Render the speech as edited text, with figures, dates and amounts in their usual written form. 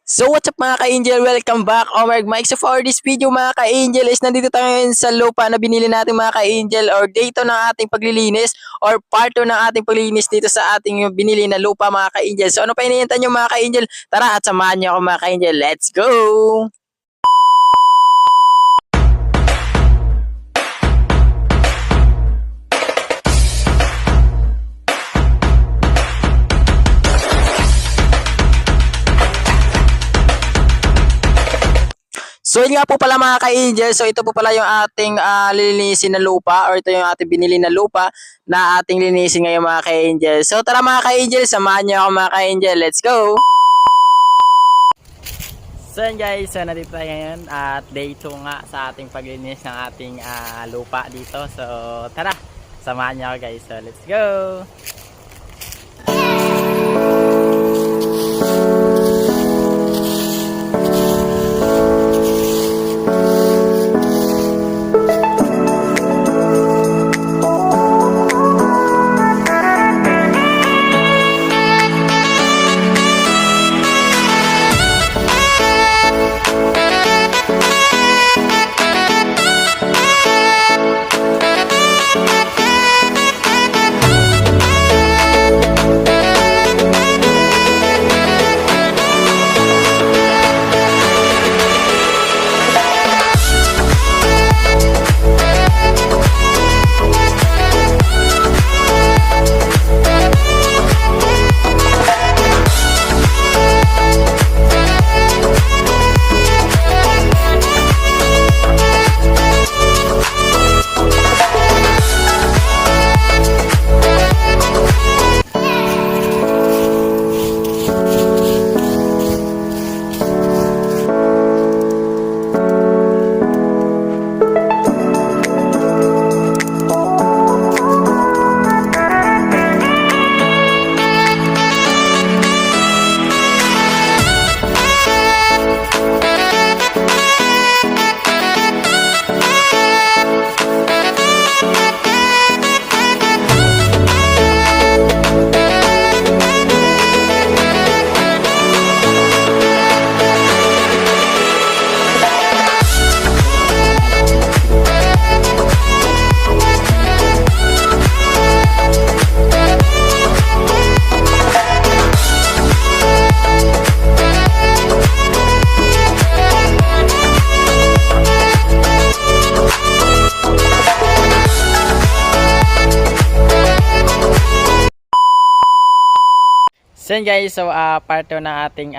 So what's up mga ka-angel? Welcome back, Omar Mike. So for this video mga ka-angel is nandito tayo ngayon sa lupa na binili natin mga ka-angel or day 2 ng ating paglilinis or part 2 ng ating paglilinis dito sa ating binili na lupa mga ka-angel. So ano pa hinihintay nyo mga ka-angel? Tara at samahan nyo ako mga ka-angel. Let's go! So yun nga po pala mga ka-angel, so ito po pala yung ating lilinisin na lupa or ito yung ating binili na lupa na ating linisin ngayon mga ka-angel. So tara mga ka-angel, samahan niyo ako mga ka-angel, let's go! So yun guys, so nandito tayo ngayon at day 2 nga sa ating paglinis ng ating lupa dito. So tara, samahan niyo ako guys, so let's go! So yun guys, so part 2 ng ating